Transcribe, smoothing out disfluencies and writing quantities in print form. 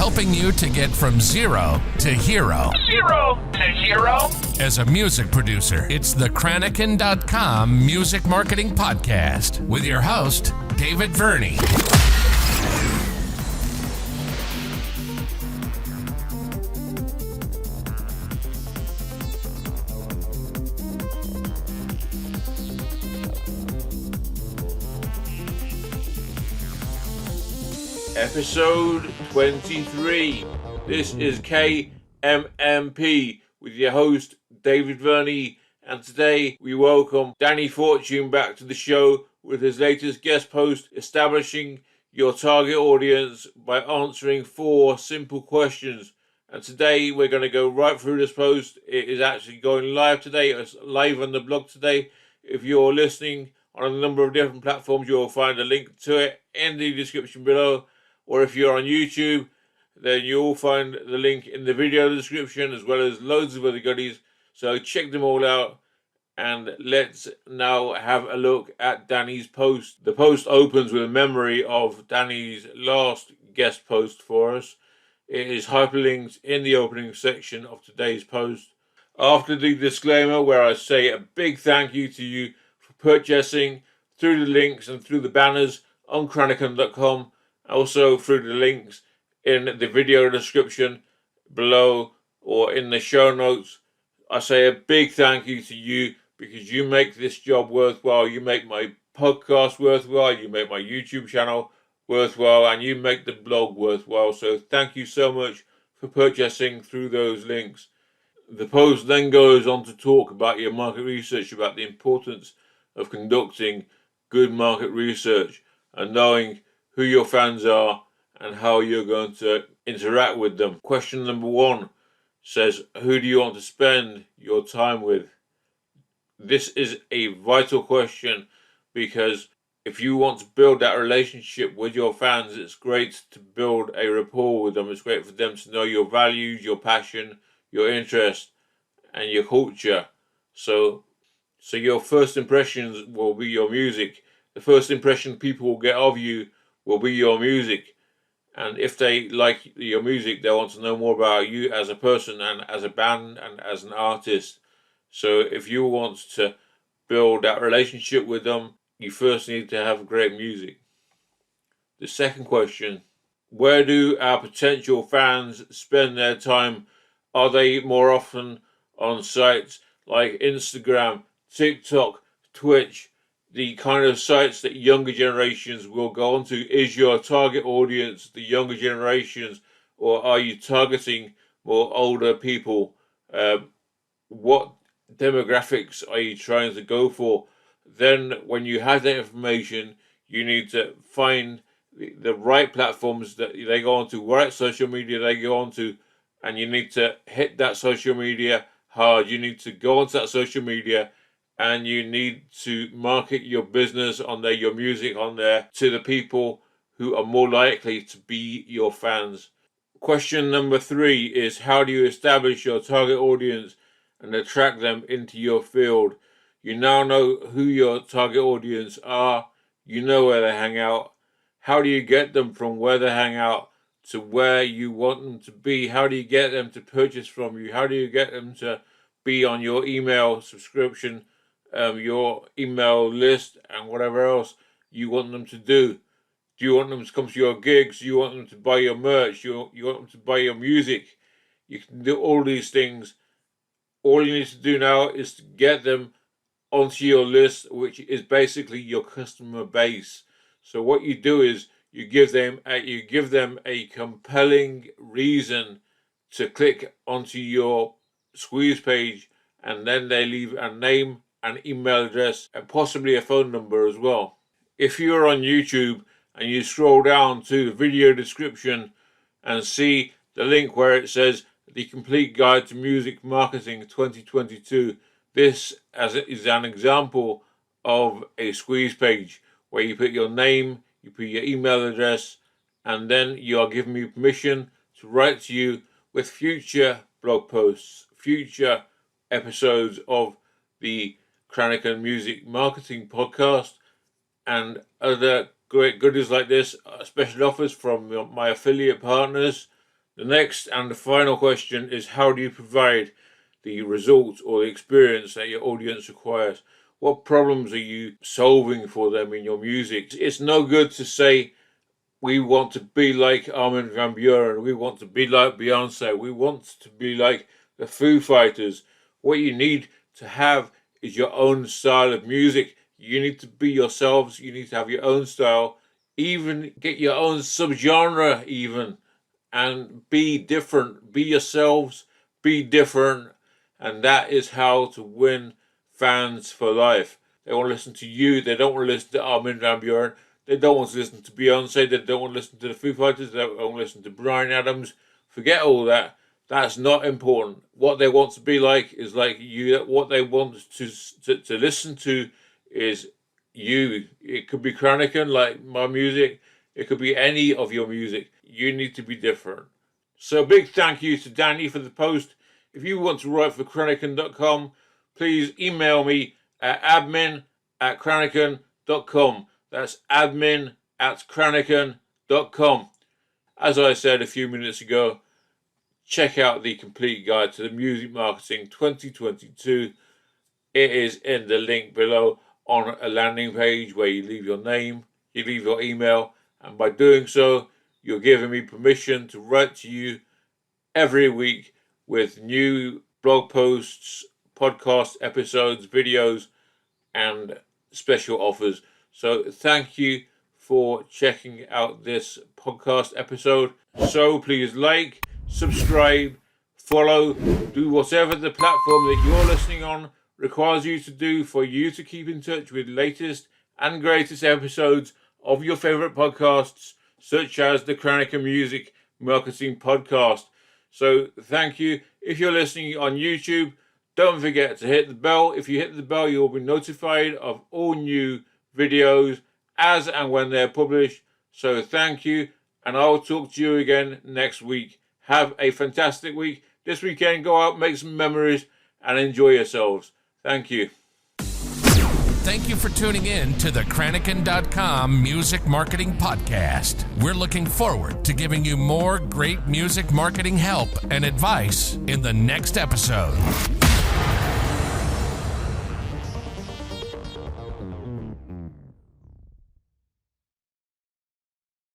helping you to get from zero to hero. Zero to hero? As a music producer, it's the Krannaken.com Music Marketing Podcast with your host, David Verney. Episode 23. This is KMMP with your host David Verney, and today we welcome Danny Fortune back to the show with his latest guest post, establishing your target audience by answering 4 simple questions. And today we're going to go right through this post. It is actually going live today. It's live on the blog today. If you're listening on a number of different platforms, you'll find a link to it in the description below. Or if you're on YouTube, then you'll find the link in the video description, as well as loads of other goodies. So check them all out, and let's now have a look at Danny's post. The post opens with a memory of Danny's last guest post for us. It is hyperlinked in the opening section of today's post. After the disclaimer, where I say a big thank you to you for purchasing through the links and through the banners on Krannaken.com, also through the links in the video description below or in the show notes. I say a big thank you to you because you make this job worthwhile. You make my podcast worthwhile. You make my YouTube channel worthwhile, and you make the blog worthwhile. So thank you so much for purchasing through those links. The post then goes on to talk about your market research, about the importance of conducting good market research and knowing who your fans are and how you're going to interact with them. Question number 1 says, who do you want to spend your time with? This is a vital question, because if you want to build that relationship with your fans, it's great to build a rapport with them. It's great for them to know your values, your passion, your interest, and your culture. So your first impressions will be your music. The first impression people will get of you will be your music. And if they like your music, they want to know more about you as a person and as a band and as an artist. So if you want to build that relationship with them, you first need to have great music. The second question, where do our potential fans spend their time? Are they more often on sites like Instagram, TikTok, Twitch, the kind of sites that younger generations will go onto? Is your target audience the younger generations, or are you targeting more older people? What demographics are you trying to go for? Then when you have that information, you need to find the right platforms that they go onto, right social media they go onto, and you need to hit that social media hard. You need to go onto that social media and you need to market your business on there, your music on there, to the people who are more likely to be your fans. Question number 3 is, how do you establish your target audience and attract them into your field? You now know who your target audience are. You know where they hang out. How do you get them from where they hang out to where you want them to be? How do you get them to purchase from you? How do you get them to be on your email subscription, your email list, and whatever else you want them to do? Do you want them to come to your gigs? Do you want them to buy your merch? You want them to buy your music? You can do all these things. All you need to do now is to get them onto your list, which is basically your customer base. So what you do is you give them a compelling reason to click onto your squeeze page, and then they leave a name, an email address, and possibly a phone number as well. If you're on YouTube and you scroll down to the video description and see the link where it says The Complete Guide to Music Marketing 2022, this is an example of a squeeze page where you put your name, you put your email address, and then you are giving me permission to write to you with future blog posts, future episodes of the Krannaken Music Marketing Podcast, and other great goodies like this, special offers from my affiliate partners, The next and the final question is, how do you provide the result or the experience that your audience requires? What problems are you solving for them in your music? It's no good to say, we want to be like Armin van Buuren, we want to be like Beyonce, we want to be like the Foo Fighters. What you need to have is your own style of music. You need to be yourselves, you need to have your own style, even get your own subgenre even, and be different. Be yourselves, be different, and that is how to win fans for life. They want to listen to you, they don't want to listen to Armin van Buuren, they don't want to listen to Beyonce, they don't want to listen to the Foo Fighters, they don't want to listen to Bryan Adams. Forget all that. That's not important. What they want to be like is like you. What they want to listen to is you. It could be Krannaken, like my music. It could be any of your music. You need to be different. So big thank you to Danny for the post. If you want to write for Krannaken.com, please email me at admin@Krannaken.com. That's admin@Krannaken.com. As I said a few minutes ago, check out the complete guide to the Music Marketing 2022. It is in the link below on a landing page where you leave your name, you leave your email, and by doing so, you're giving me permission to write to you every week with new blog posts, podcast episodes, videos, and special offers. So thank you for checking out this podcast episode. So please like, subscribe, follow, do whatever the platform that you're listening on requires you to do for you to keep in touch with latest and greatest episodes of your favorite podcasts, such as the Krannaken Music Marketing Podcast. So thank you. If you're listening on YouTube, don't forget to hit the bell. If you hit the bell, you'll be notified of all new videos as and when they're published. So thank you, and I'll talk to you again next week. Have a fantastic week. This weekend, go out, make some memories, and enjoy yourselves. Thank you. Thank you for tuning in to the Krannaken.com Music Marketing Podcast. We're looking forward to giving you more great music marketing help and advice in the next episode.